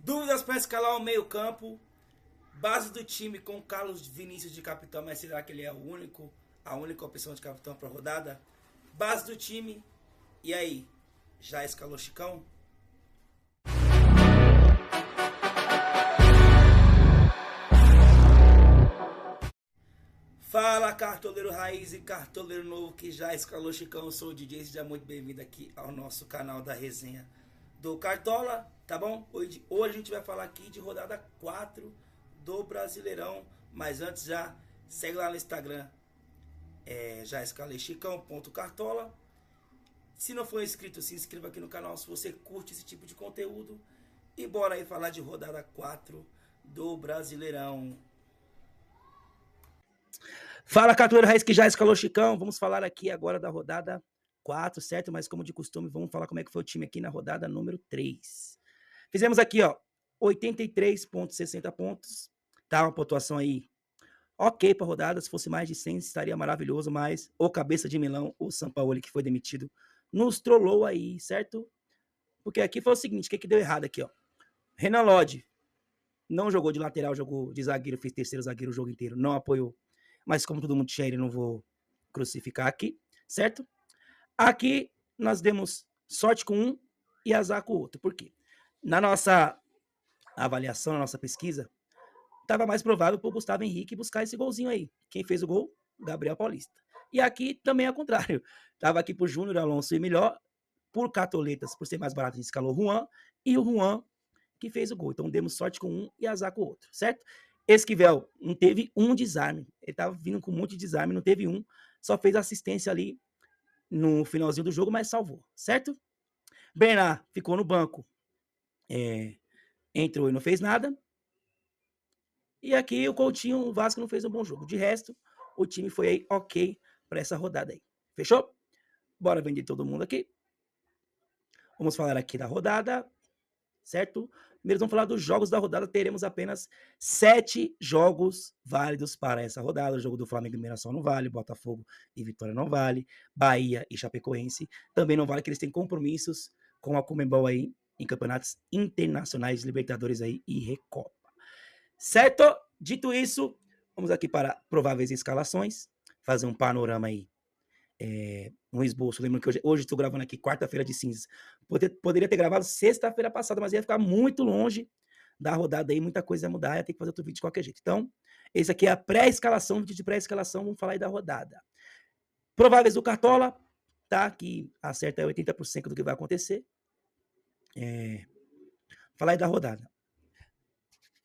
Dúvidas para escalar o meio-campo. Base do time com Carlos Vinícius de capitão, mas será que ele é a única opção de capitão para a rodada? Base do time. E aí, já escalou Chicão? Fala, cartoleiro raiz e cartoleiro novo que já escalou Chicão. Eu sou o DJ, seja muito bem-vindo aqui ao nosso canal da resenha do Cartola, tá bom? Hoje a gente vai falar aqui de rodada 4 do Brasileirão, mas antes já segue lá no Instagram, já escalei chicão.cartola. Se não for inscrito, se inscreva aqui no canal se você curte esse tipo de conteúdo. E bora aí falar de rodada 4 do Brasileirão. Fala, cartoleiro raiz que já escalou Chicão. Vamos falar aqui agora da rodada 4, certo? Mas como de costume, vamos falar como é que foi o time aqui na rodada número 3. Fizemos aqui, ó, 83,60 pontos. Tá uma pontuação aí ok para rodada. Se fosse mais de 100, estaria maravilhoso. Mas o cabeça de Milão, o Sampaoli, que foi demitido, nos trollou aí, certo? Porque aqui foi o seguinte, o que deu errado aqui, ó? Renan Lodge não jogou de lateral, jogou de zagueiro, fez terceiro zagueiro o jogo inteiro, não apoiou. Mas como todo mundo tinha ele, não vou crucificar aqui, certo? Aqui nós demos sorte com um e azar com o outro. Por quê? Na nossa avaliação, na nossa pesquisa, estava mais provável para o Gustavo Henrique buscar esse golzinho aí. Quem fez o gol? Gabriel Paulista. E aqui também é o contrário. Estava aqui para o Júnior Alonso e melhor, por cartoletas, por ser mais barato, a gente escalou o Juan, e o Juan que fez o gol. Então demos sorte com um e azar com o outro, certo? Esquivel não teve um desarme. Ele estava vindo com um monte de desarme, não teve um. Só fez assistência ali no finalzinho do jogo, mas salvou, certo? Bernard ficou no banco. Entrou e não fez nada. E aqui o Coutinho, o Vasco não fez um bom jogo. De resto, o time foi aí ok para essa rodada aí. Fechou? Bora vender todo mundo aqui. Vamos falar aqui da rodada, certo? Primeiro vamos falar dos jogos da rodada. Teremos apenas 7 jogos válidos para essa rodada. O jogo do Flamengo e Mirassol não vale, Botafogo e Vitória não vale, Bahia e Chapecoense também não vale, que eles têm compromissos com a Conmebol aí em campeonatos internacionais, Libertadores aí e Recopa. Certo? Dito isso, vamos aqui para prováveis escalações, fazer um panorama aí, um esboço. Lembrando que hoje estou gravando aqui quarta-feira de cinzas. Poderia ter gravado sexta-feira passada, mas ia ficar muito longe da rodada aí, muita coisa ia mudar, ia ter que fazer outro vídeo de qualquer jeito. Então, esse aqui é a pré-escalação, vídeo de pré-escalação, vamos falar aí da rodada. Prováveis do Cartola, tá? Que acerta 80% do que vai acontecer. Falar aí da rodada.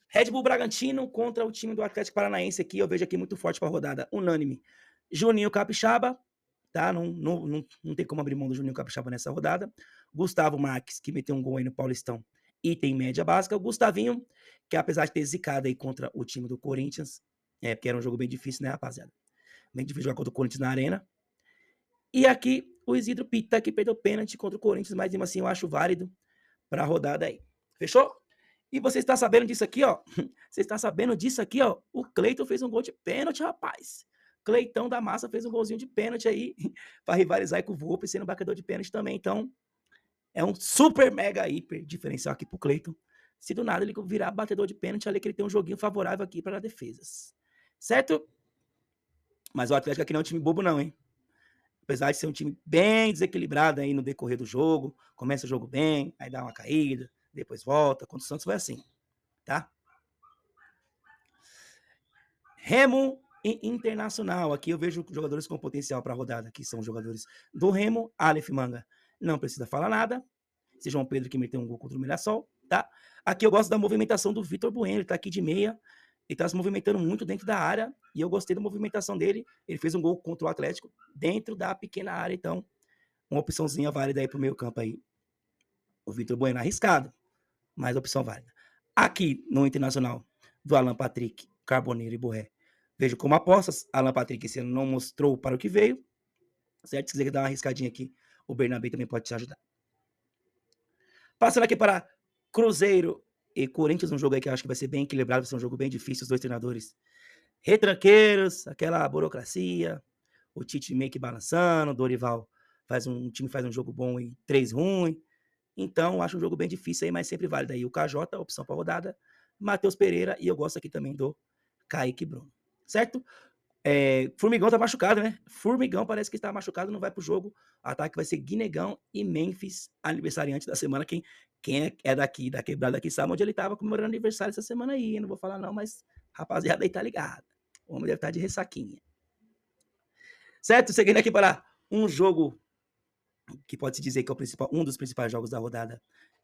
Red Bull Bragantino contra o time do Atlético Paranaense aqui, eu vejo aqui muito forte para a rodada, unânime. Juninho Capixaba, tá? Não tem como abrir mão do Juninho Capixaba nessa rodada. Gustavo Marques, que meteu um gol aí no Paulistão e tem média básica. O Gustavinho, que apesar de ter zicado aí contra o time do Corinthians, porque era um jogo bem difícil, né, rapaziada? Bem difícil jogar contra o Corinthians na arena. E aqui o Isidro Pita, que perdeu pênalti contra o Corinthians, mas mesmo assim eu acho válido para a rodada aí. Fechou? E você está sabendo disso aqui, ó? Você está sabendo disso aqui, ó? O Cleiton fez um gol de pênalti, rapaz. Cleitão da Massa fez um golzinho de pênalti aí para rivalizar com o Volpe, sendo batedor de pênalti também. Então, é um super, mega, hiper diferencial aqui pro Cleiton. Se do nada ele virar batedor de pênalti, ali que ele tem um joguinho favorável aqui para defesas. Certo? Mas o Atlético aqui não é um time bobo não, hein? Apesar de ser um time bem desequilibrado aí no decorrer do jogo, começa o jogo bem, aí dá uma caída, depois volta. Contra o Santos vai assim, tá? Remo e Internacional. Aqui eu vejo jogadores com potencial para a rodada, que são jogadores do Remo. Aleph Manga não precisa falar nada. Esse João Pedro que meteu um gol contra o Mirassol, tá? Aqui eu gosto da movimentação do Vitor Bueno, ele tá aqui de meia, ele tá se movimentando muito dentro da área, e eu gostei da movimentação dele. Ele fez um gol contra o Atlético dentro da pequena área, então uma opçãozinha válida aí pro meio campo aí. O Vitor Bueno arriscado, mas opção válida. Aqui no Internacional, do Alan Patrick, Carboneiro e Borré, vejo como apostas. Alan Patrick esse ano não mostrou para o que veio, certo? Se quiser dar uma arriscadinha aqui, o Bernabé também pode te ajudar. Passando aqui para Cruzeiro e Corinthians, um jogo aí que eu acho que vai ser bem equilibrado, vai ser um jogo bem difícil, os dois treinadores retranqueiros, aquela burocracia, o Tite meio que balançando, o Dorival o time faz um jogo bom e 3 ruim, Então, acho um jogo bem difícil aí, mas sempre válido aí. O KJ, opção para rodada, Matheus Pereira e eu gosto aqui também do Kaique Bruno, certo? Formigão tá machucado, né? Formigão parece que está machucado, não vai pro jogo. O ataque vai ser Guinegão e Memphis, aniversariante da semana. Quem é daqui, da quebrada aqui, sabe onde ele tava comemorando aniversário essa semana aí. Não vou falar não, mas rapaziada aí tá ligado. O homem deve estar de ressaquinha. Certo? Seguindo aqui para um jogo que pode se dizer que é um dos principais jogos da rodada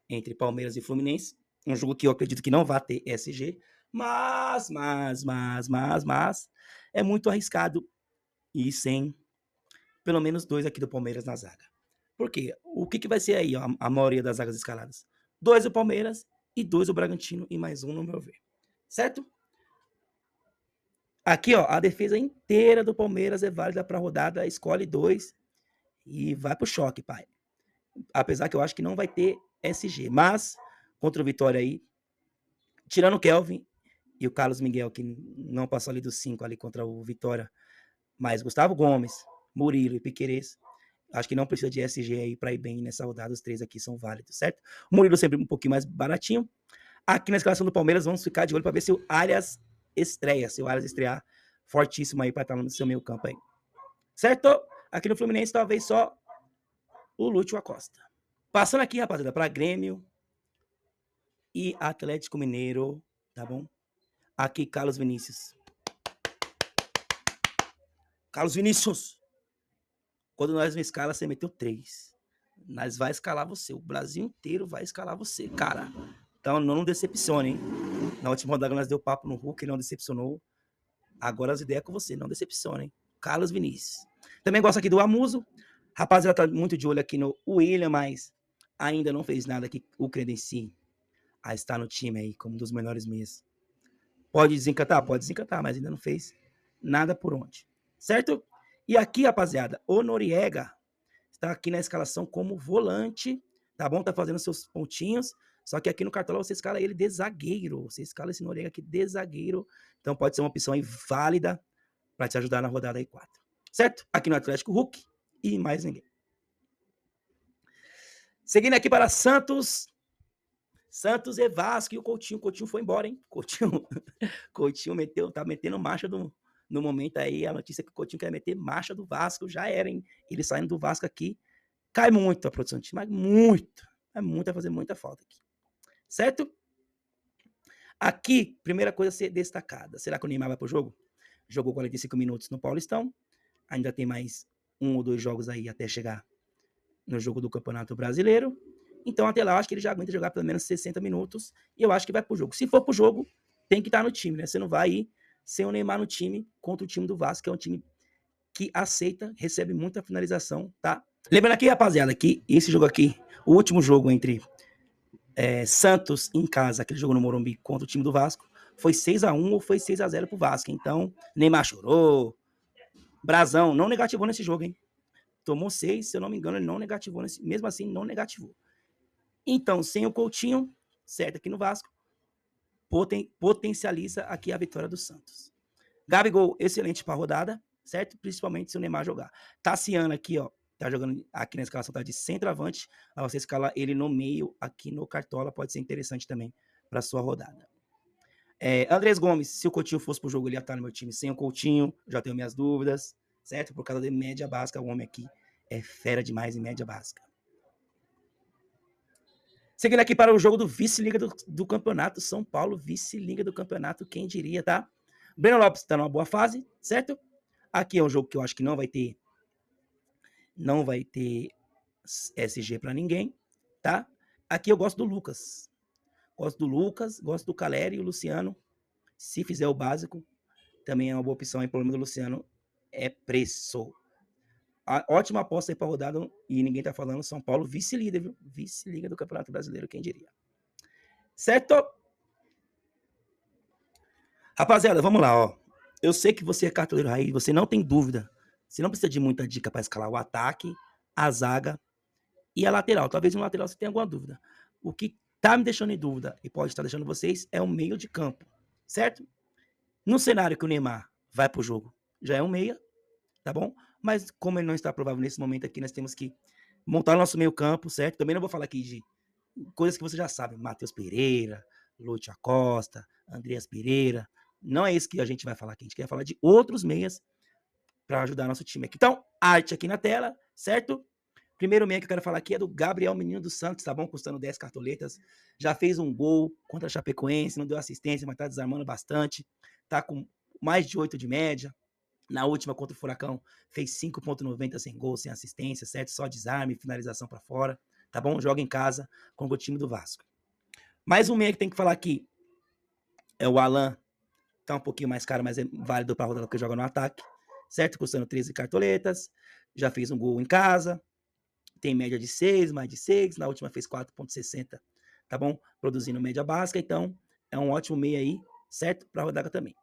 entre Palmeiras e Fluminense. Um jogo que eu acredito que não vai ter SG, mas é muito arriscado ir sem pelo menos 2 aqui do Palmeiras na zaga. Por quê? O que vai ser aí a maioria das zagas escaladas? 2 do Palmeiras e 2 do Bragantino e mais um no meu ver. Certo? Aqui, ó, a defesa inteira do Palmeiras é válida para a rodada, escolhe 2 e vai pro choque, pai. Apesar que eu acho que não vai ter SG, mas contra o Vitória aí, tirando o Kelvin e o Carlos Miguel, que não passou ali dos 5 ali contra o Vitória, mas Gustavo Gomes, Murilo e Piquerez, acho que não precisa de SG aí para ir bem nessa rodada, os 3 aqui são válidos, certo? O Murilo sempre um pouquinho mais baratinho. Aqui na escalação do Palmeiras, vamos ficar de olho para ver se o Arias estreia, se o Arias estrear fortíssimo aí para estar no seu meio campo aí. Certo? Aqui no Fluminense, talvez só o Lúcio Acosta. Passando aqui, rapaziada, para Grêmio e Atlético Mineiro, tá bom? Aqui, Carlos Vinícius. Carlos Vinícius. Quando nós não escala, você meteu 3. Nós vai escalar você. O Brasil inteiro vai escalar você, cara. Então não decepcione, hein? Na última rodada nós deu papo no Hulk, ele não decepcionou. Agora as ideias com você, não decepcione, hein? Carlos Vinícius. Também gosto aqui do Amuso. Rapaziada, tá muito de olho aqui no William, mas ainda não fez nada que o credencie a estar no time aí, como um dos melhores meias. Pode desencantar? Pode desencantar, mas ainda não fez nada por onde. Certo? E aqui, rapaziada, o Noriega está aqui na escalação como volante, tá bom? Tá fazendo seus pontinhos, só que aqui no Cartola você escala ele de zagueiro. Você escala esse Noriega aqui de zagueiro, então pode ser uma opção aí válida para te ajudar na rodada aí 4. Certo? Aqui no Atlético, Hulk e mais ninguém. Seguindo aqui para Santos e Vasco e o Coutinho. O Coutinho foi embora, hein? Coutinho tá metendo marcha no momento aí. A notícia é que o Coutinho quer meter marcha do Vasco. Já era, hein? Ele saindo do Vasco aqui. Cai muito a produção do time, mas muito. Vai fazer muita falta aqui. Certo? Aqui, primeira coisa a ser destacada. Será que o Neymar vai pro jogo? Jogou 45 minutos no Paulistão. Ainda tem mais 1 ou 2 jogos aí até chegar no jogo do Campeonato Brasileiro. Então, até lá, eu acho que ele já aguenta jogar pelo menos 60 minutos. E eu acho que vai pro jogo. Se for pro jogo, tem que estar no time, né? Você não vai ir sem o Neymar no time contra o time do Vasco, que é um time que aceita, recebe muita finalização, tá? Lembrando aqui, rapaziada, que esse jogo aqui, o último jogo entre Santos em casa, aquele jogo no Morumbi contra o time do Vasco, foi 6-1 ou foi 6-0 pro Vasco. Então, Neymar chorou. Brazão não negativou nesse jogo, hein? Tomou 6, se eu não me engano, ele não negativou. Mesmo assim, não negativou. Então, sem o Coutinho, certo, aqui no Vasco, potencializa aqui a vitória do Santos. Gabigol, excelente para a rodada, certo? Principalmente se o Neymar jogar. Tassiano aqui, ó, tá jogando aqui na escalação, tá de centroavante. A você escalar ele no meio aqui no Cartola, pode ser interessante também para sua rodada. Andrés Gomes, se o Coutinho fosse pro jogo, ele ia estar no meu time. Sem o Coutinho, já tenho minhas dúvidas, certo? Por causa de média básica, o homem aqui é fera demais em média básica. Seguindo aqui para o jogo do vice-liga do campeonato, São Paulo, vice-liga do campeonato, quem diria, tá? Breno Lopes está numa boa fase, certo? Aqui é um jogo que eu acho que não vai ter SG para ninguém, tá? Aqui eu gosto do Lucas. Gosto do Caleri e o Luciano. Se fizer o básico, também é uma boa opção. O problema do Luciano é preço. Ótima aposta aí para rodada e ninguém tá falando. São Paulo, vice-líder, viu? Vice-liga do Campeonato Brasileiro, quem diria? Certo? Rapaziada, vamos lá, ó. Eu sei que você é cartoleiro raiz, você não tem dúvida. Você não precisa de muita dica para escalar o ataque, a zaga e a lateral. Talvez no lateral você tenha alguma dúvida. O que tá me deixando em dúvida e pode estar deixando vocês é o meio de campo, certo? No cenário que o Neymar vai pro jogo, já é um meia, tá bom? Mas como ele não está provável nesse momento aqui, nós temos que montar o nosso meio campo, certo? Também não vou falar aqui de coisas que você já sabe, Matheus Pereira, Lúcio Acosta, Andreas Pereira. Não é isso que a gente vai falar aqui, a gente quer falar de outros meias para ajudar nosso time aqui. Então, arte aqui na tela, certo? Primeiro meia que eu quero falar aqui é do Gabriel Menino dos Santos, tá bom? Custando 10 cartoletas. Já fez um gol contra a Chapecoense, não deu assistência, mas tá desarmando bastante. Tá com mais de 8 de média. Na última contra o Furacão, fez 5,90 sem gol, sem assistência, certo? Só desarme, finalização para fora, tá bom? Joga em casa com o time do Vasco. Mais um meia que tem que falar aqui é o Alan. Tá um pouquinho mais caro, mas é válido para rodar porque joga no ataque, certo? Custando 13 cartoletas. Já fez um gol em casa. Tem média de 6, mais de 6. Na última fez 4,60, tá bom? Produzindo média básica. Então, é um ótimo meia aí, certo? Para rodar também.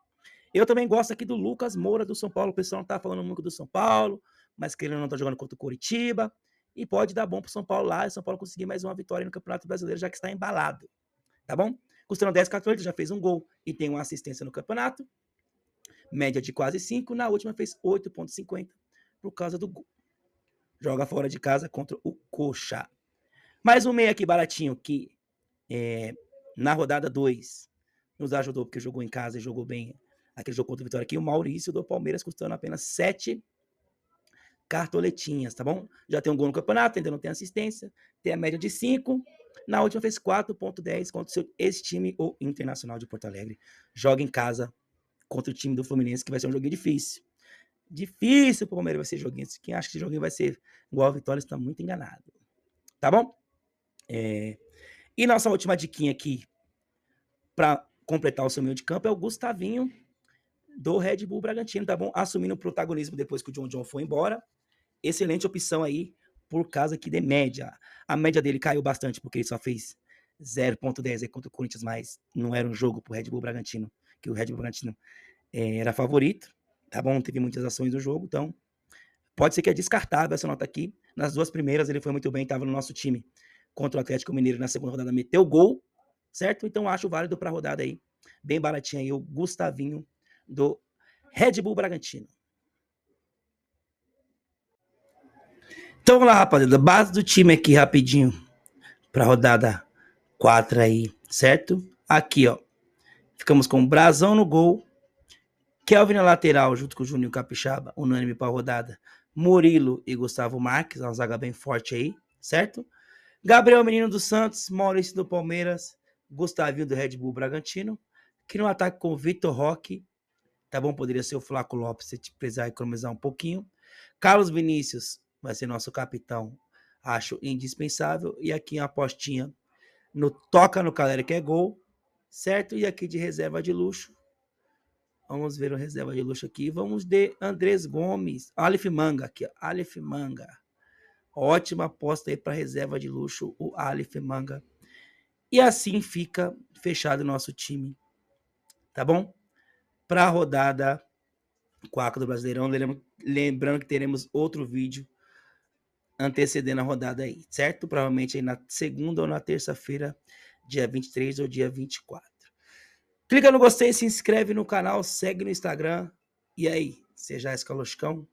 Eu também gosto aqui do Lucas Moura do São Paulo. O pessoal não tá falando muito do São Paulo, mas que ele não tá jogando contra o Coritiba. E pode dar bom pro São Paulo lá. E o São Paulo conseguir mais uma vitória no Campeonato Brasileiro, já que está embalado. Tá bom? Custando 10 cartões, já fez um gol e tem uma assistência no campeonato. Média de quase 5. Na última fez 8,50 por causa do gol. Joga fora de casa contra o Coxa. Mais um meia aqui baratinho que na rodada 2 nos ajudou porque jogou em casa e jogou bem aquele jogo contra o Vitória aqui. O Maurício do Palmeiras custando apenas 7 cartoletinhas, tá bom? Já tem um gol no campeonato, ainda não tem assistência. Tem a média de 5. Na última fez 4,10 contra o seu ex-time, o Internacional de Porto Alegre. Joga em casa contra o time do Fluminense, que vai ser um joguinho difícil. Difícil pro Palmeiras vai ser joguinho. Quem acha que esse joguinho vai ser igual a Vitória está muito enganado. Tá bom? E nossa última diquinha aqui para completar o seu meio de campo é o Gustavinho do Red Bull Bragantino, tá bom? Assumindo o protagonismo depois que o John foi embora. Excelente opção aí por causa aqui de média. A média dele caiu bastante porque ele só fez 0,10 contra o Corinthians, mas não era um jogo pro Red Bull Bragantino, que o Red Bull Bragantino era favorito, tá bom? Teve muitas ações no jogo, então pode ser que é descartável essa nota aqui. Nas duas primeiras ele foi muito bem, estava no nosso time contra o Atlético Mineiro na segunda rodada, meteu gol, certo? Então acho válido para a rodada aí, bem baratinho aí, o Gustavinho do Red Bull Bragantino. Então vamos lá, rapaziada, base do time aqui rapidinho para a rodada 4 aí, certo? Aqui, ó, ficamos com Brazão no gol, Kelvin na lateral, junto com o Juninho Capixaba, unânime para a rodada. Murilo e Gustavo Marques, uma zaga bem forte aí, certo? Gabriel Menino dos Santos, Maurício do Palmeiras, Gustavinho do Red Bull Bragantino, que no ataque com o Vitor Roque, tá bom? Poderia ser o Flaco Lopes, se precisar economizar um pouquinho. Carlos Vinícius vai ser nosso capitão, acho indispensável. E aqui uma apostinha no toca no Calera, que é gol, certo? E aqui de reserva de luxo, vamos ver o reserva de luxo aqui. Vamos de Andrés Gomes. Aleph Manga aqui, ó. Aleph Manga. Ótima aposta aí para reserva de luxo, o Aleph Manga. E assim fica fechado o nosso time. Tá bom? Para a rodada 4 do Brasileirão. Lembrando que teremos outro vídeo antecedendo a rodada aí, certo? Provavelmente aí na segunda ou na terça-feira, dia 23 ou dia 24. Clica no gostei, se inscreve no canal, segue no Instagram. E aí, você já é escaloscão?